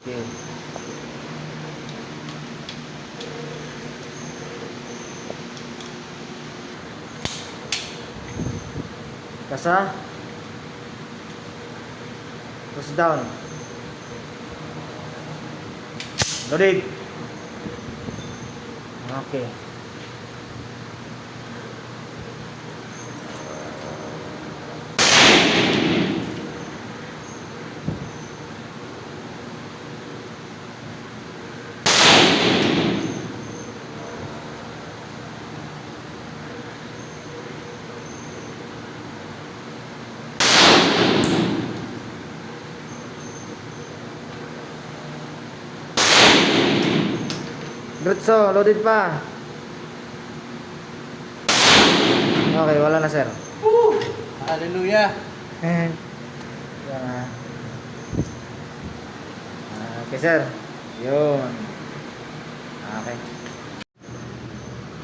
Okay. Kasa. Push down. Loaded. Okay. Diretso, loaded pa. Okay, wala na sir. Hallelujah. Yan na. Okay sir. Yun. Okay.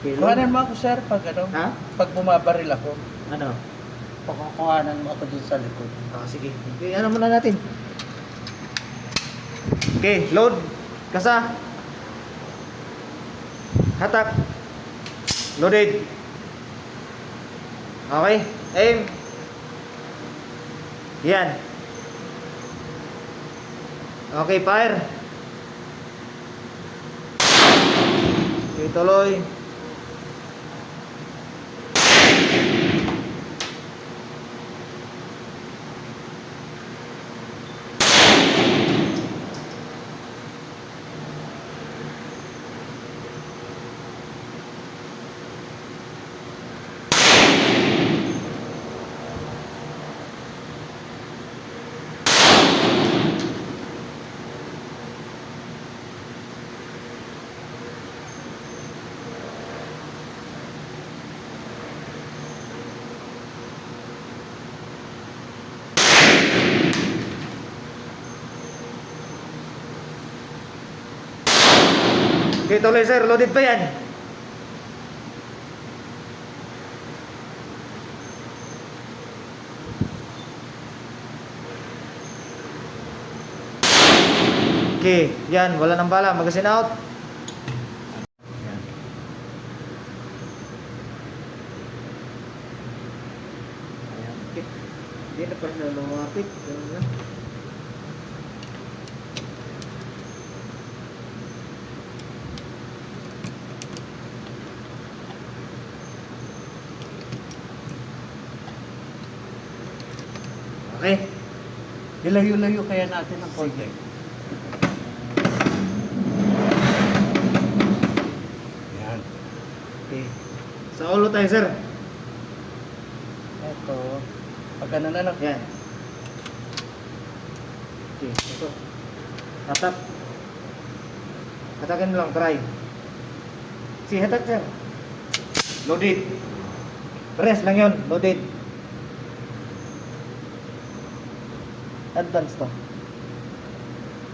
Okay, load. Kuhanan mo ako, sir, pag ano? Ha? Pag bumabaril ako. Ano? Kuhanan mo ako dun sa likod. Sige. Okay, ano muna natin? Okay, load. Kasa. Hatak. Loaded. Okay, aim. Yan. Okay, fire. Okay, tuloy. Okay, tuloy sir, loaded pa yan. Okay, yan, wala nang bala, magazine out. Yan. Ayan, okay. Hindi na pa rin lumapit. Ganun lang. Okay. Ilayo-layo kaya natin ang konti. Yan. Okay. Sa ulo tayo, sir. Ito. Pag ano na lang. Yan. Okay, ito. Hatak. Hatakin mo lang, try. Si hatak, sir. Loaded. Press lang yun, loaded. Advance to.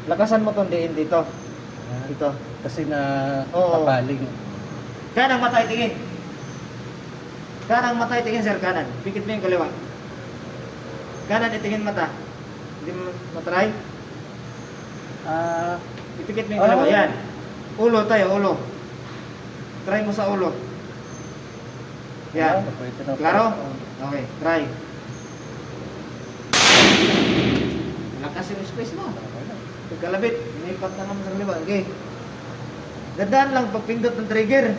Lakasan mo tong diin dito. Dito. Kasi na Oo. papaling. Kanang mata itingin. Kanang mata itingin, sir, kanan. Pikit mo yung kaliwa. Kanan itingin mata. Hindi mo matry? Ipikit mo yung kaliwa. Oo. Yan. Ulo tayo, ulo. Try mo sa ulo. Yan. Pwede na. Klaro? Okay, try. Lakas yung space mo. Pagkalabit, inipat na naman sa kaliwa. Okay. Dadaan lang pagpindot ng trigger.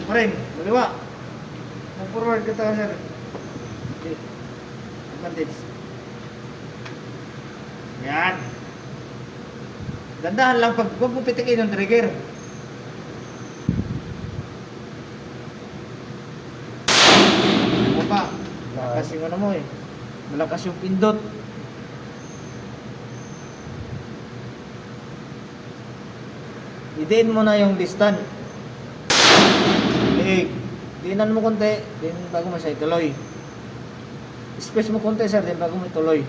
Marin, kaliwa. Mag-forward ka tayo, sir. Okay. Advantage. Yan. Dandahan lang pag huwag mo pitikin yung trigger. Ano pa? Malakas yung ano mo eh. Malakas yung pindot. Idiin mo na yung distant. Diinan mo konti, din bago mo siya ituloy. Space mo konti, sir, din bago mo ituloy.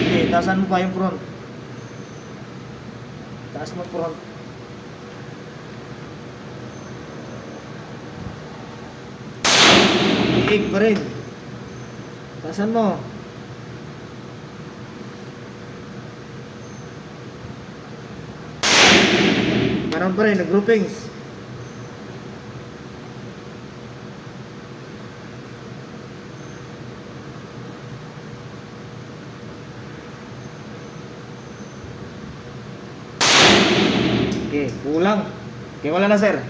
Okay, taasan mo pa yung front. Taas mo front. Liig pa rin. Taasan mo. Ganun pa rin, nag-groupings. Okay, kulang. Okay, wala na sir.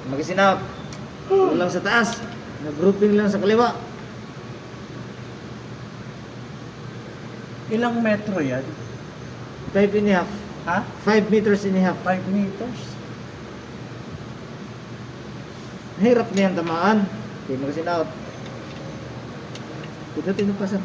Mag-isin out. Kulang sa taas. Nag-grouping lang sa kaliwa. Ilang metro yan? 5 and a half. Ha? 5 meters and a half. 5 meters? Hirap niyan tamaan. Okay, mag-isin out. Pindutin mo pa sir.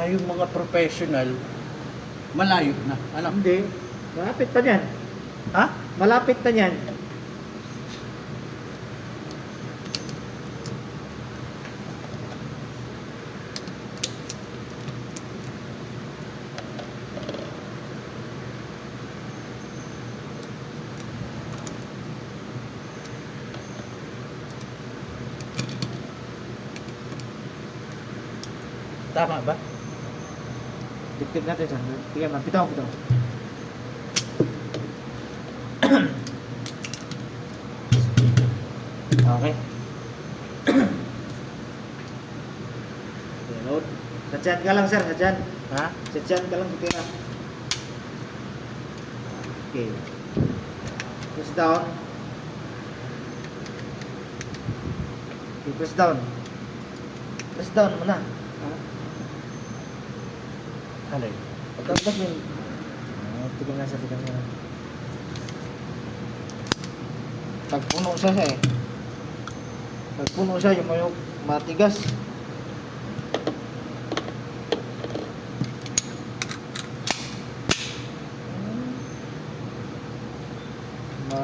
Yung mga professional, malayo na. Alam? Hindi. Malapit pa niyan. Ha? Malapit na niyan. Tama ba? Dikit natin sir. Tingnan mo. Bitaw. Okay. Okay, load. Sa tiyan ka lang sir, sa tiyan. Ha? Sa tiyan ka lang titira. Okay. Press down. Okay, press down. Press down muna. Alay. Pagkabas mo. Tignan nga sa tignan nga. Pagpuno siya eh. Pagpuno siya, yung may matigas.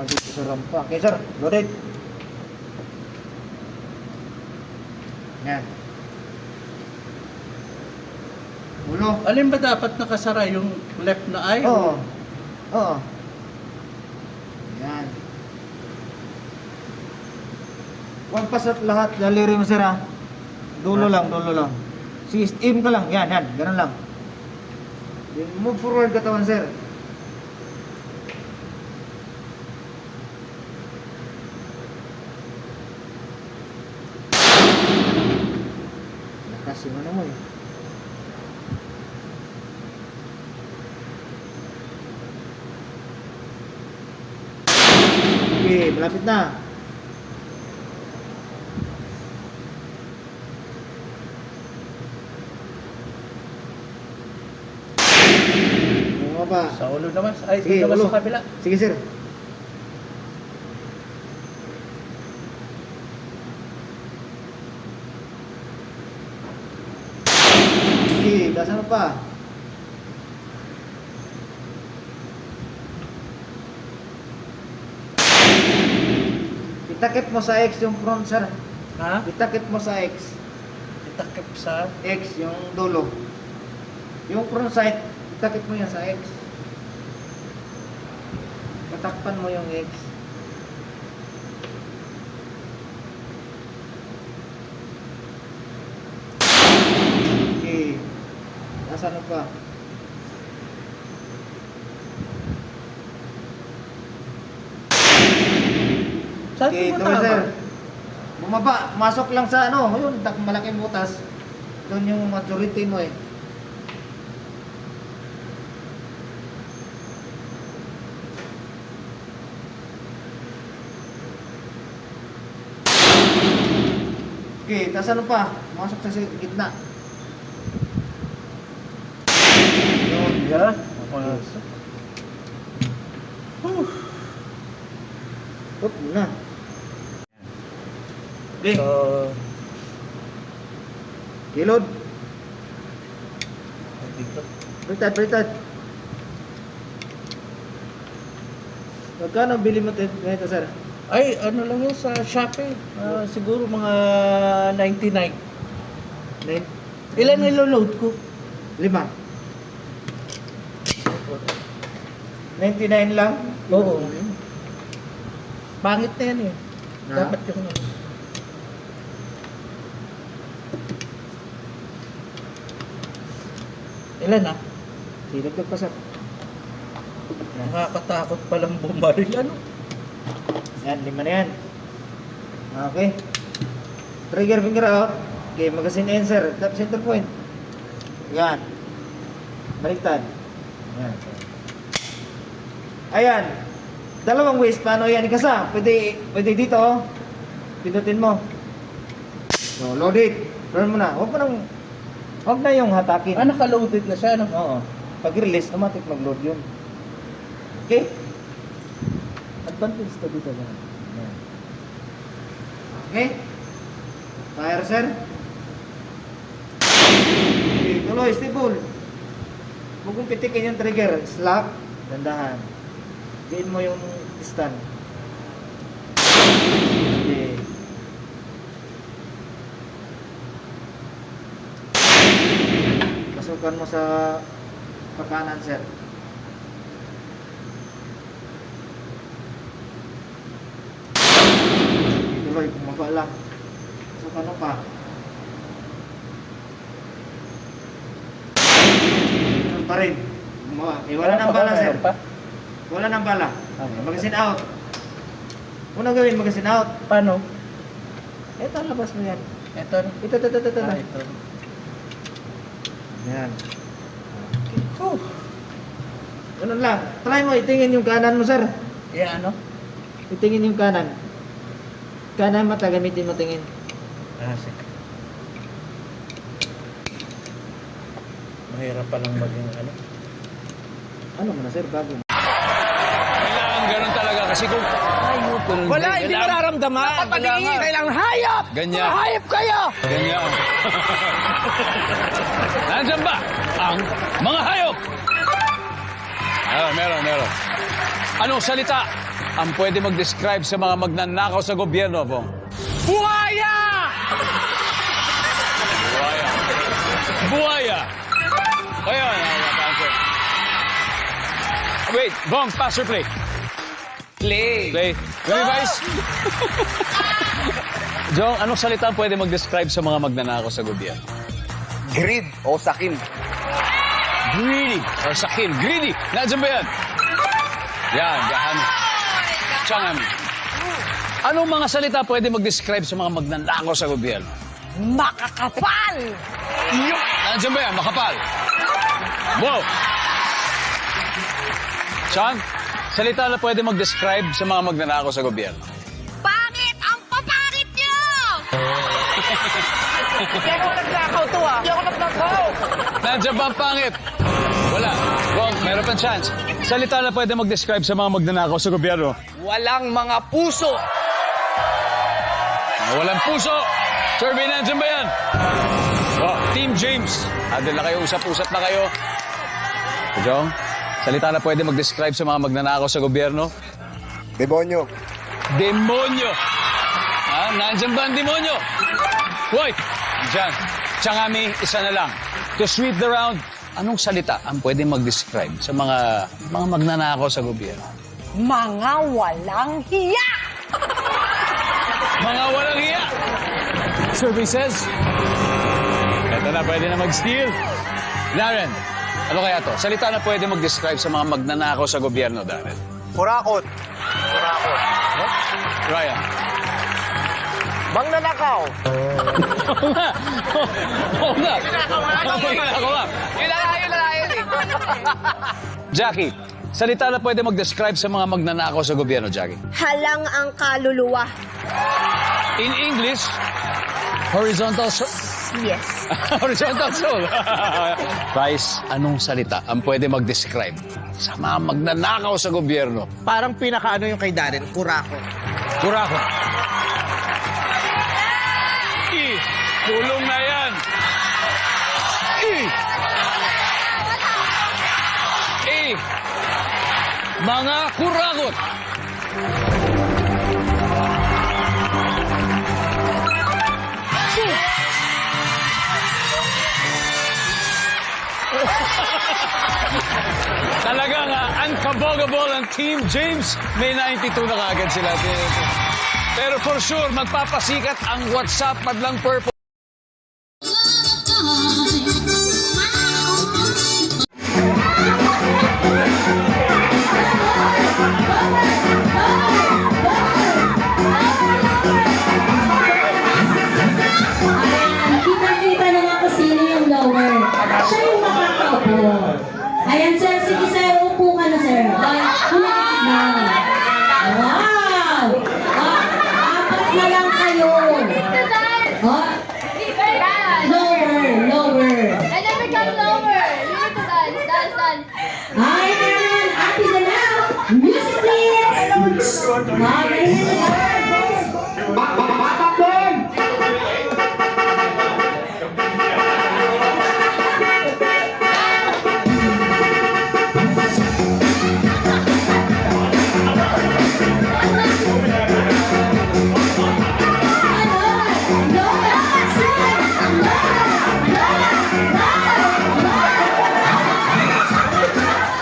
Dito sa rampa. Okay sir, loaded. Yan. Ulo. Alin ba dapat nakasara yung left na eye? Oo. Oo. Yan. Huwag pa sa lahat, daliri mo sir ha. Dulo lang, dulo lang. Aim ka lang, yan, ganun lang. Then move forward katawan sir. Lakas yung ano mo eh. Okay, malapit na. Ano ba? Sa ulo naman. Ay, Sige, naman ulo. sa kabila. Sige sir. Sige, dasan mo pa. Itakip mo sa X yung front sir. Ha? Itakip mo sa X. Itakip sa... X yung dulo. Yung front side, itakip mo yan sa X. Tatakpan mo yung X. Okay. Nasaan mo pa? Saan Okay, mo tuloy tama? sir. Bumaba, masok lang sa ano, yun, malaking butas. Doon yung maturity mo eh. Okay, tas ano pa? Masok sa gitna. Yun. Yan. Pumasok. Up muna. Okay, So, kilod. Baliktad, baliktad. Magkano bili mo nito, sir? Ay, ano lang yun sa Shopee. Siguro mga 99. Ilan nilo-load ko? 5. 99 lang? Oo. Pangit na yan eh. Ha? Dapat yung ano. Ilan na? Silip ka pa, sir. Yan. Nakakatakot palang bumaril. Ano? Yan, 5 na yan. Okay. Trigger finger out. Okay, magazine answer. Top center point. Yan. Baliktad. Yan. Ayan. Dalawang ways. Paano yan ikasa? Pwede dito. Oh. Pindutin mo. So, load it. Turn mo na. Huwag na yung hatakin. Naka-loaded na siya. No? Oo. Pag-release, automatic mag-load yun. Okay? Advantage to dito. Yan. Okay? Fire, sir. Okay, tuloy, stable. Huwag mong pitikin yung trigger. Slap, dandahan. Diin mo yung stand. Okay. Pasukan mo sa pakanan, sir. Tuloy, bumaba lang. Pasukan mo pa. Ganun pa rin. Bumaba. Eh, wala nang bala, sir. Wala nang bala. Magazine out. Unang gawin, magazine out. Paano? Ito, labas mo yan. Ito. Ito. Ito. Yan. Okay. Ganun lang. Try mo, itingin yung kanan mo, sir. Ano? Itingin yung kanan. Kanan mata, gamitin mo tingin. Sige. Mahirap palang maging ano. Ano mo na, sir, bago. Kailangan ganun talaga kasi kung hayop, Wala, hindi mararamdaman. Patingin, kailangan hayop! Ganyan. Mga hayop kayo! Ganyan. Nandiyan ba ang mga hayop? Meron. Anong salita ang pwede mag-describe sa mga magnanakaw sa gobyerno, Bong? Buhaya! Buhaya. Ayun, answer. Wait, Bong, pass or play? Play. Revise. Jong, anong salita ang pwede mag-describe sa mga magnanakaw sa gobyerno? Greed o sakin. Greedy or sakin. Greedy. Nandiyan ba yan? Yan. Tiyangan. Anong mga salita pwede mag-describe sa mga magnanakaw sa gobyerno? Makakapal! Nandiyan ba yan? Makapal. Wow. Tiyan, salita na pwede mag-describe sa mga magnanakaw sa gobyerno? Pangit! Ang papangit niyo! Hindi ako nagnakaw to ah! Hindi ako nagnakaw! Nandiyan ba ang pangit? Wala. Wrong. Meron pang chance. Salita na pwede mag-describe sa mga magnanakaw sa gobyerno? Walang mga puso! Walang puso. Survey, nandiyan ba yan? Oh, Team James. Adil na kayo, usap-usap na kayo. Jong, salita na pwede mag-describe sa mga magnanakaw sa gobyerno? Demonyo. Demonyo. Nandiyan ba ang demonyo? Hoy! Diyan. Tsangami, isa na lang. To sweep the round, anong salita ang pwede mag-describe sa mga magnanakaw sa gobyerno? Mga walang hiya! Mga walang hiya! Survey says, eto na, pwede na mag-steal. Darren, ano kaya to? Salita na pwede mag-describe sa mga magnanakaw sa gobyerno, Darren. Kurakot. Ryan. Magnanakaw! Oo nga. Oo nga. Ako nga. Yun lang. Jackie, salita na pwede mag-describe sa mga magnanakaw sa gobyerno, Jackie. Halang ang kaluluwa. In English, horizontal soul. Yes. Horizontal soul. Bryce, anong salita ang pwede mag-describe sa mga magnanakaw sa gobyerno? Parang pinakaano yung kay Darren, kurako. Kurako. Tulong na yan. mga kurakot. Talagang unkabogable ang Team James. May 92 na kaagad sila. Pero for sure, magpapasikat ang WhatsApp Madlang Purple. Kita-kita naman kung sino yung lower. Siya yung makakaupo. Ayan, sir. Sige, sir. Upo ka na, sir. Kumikit na. Wow! Apat na lang kayo. Lower, lower. And then become lower. You need to dance, dance, dance. Ay, naman. Ate na lang. Music, please.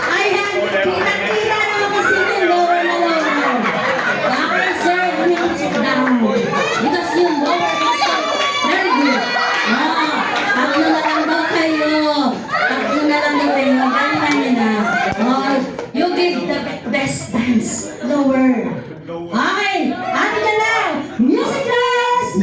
Ayan, kita-kita naman kasi yung lower na lower. Bakit, sir, you need to sit down. Because yung lower is very good. Tatlo na lang daw kayo. Tatlo na lang daw kayo. Ganda nyo na. You give the best dance. Lower. Okay, ate na lang. Music class!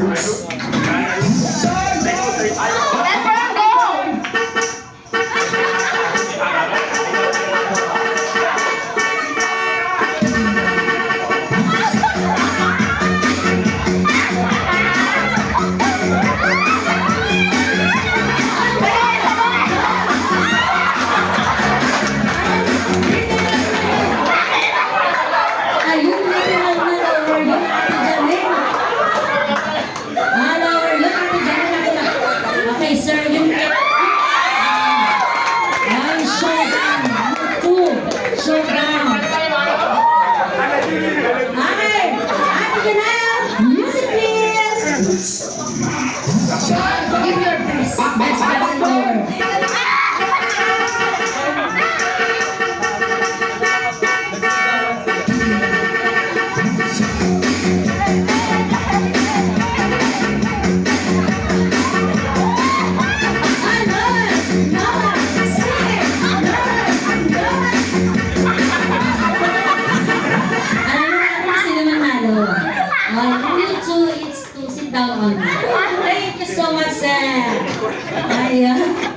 Ayun na lang na lower yung ate Janet. Lower yung ate Janet. Okay, sir, yung ay, showdown. Two, showdown. Okay, ate Janet, music please. Give your best. Best dance lower. You two, it's to sit down on. Thank you so much, sir. Ayan.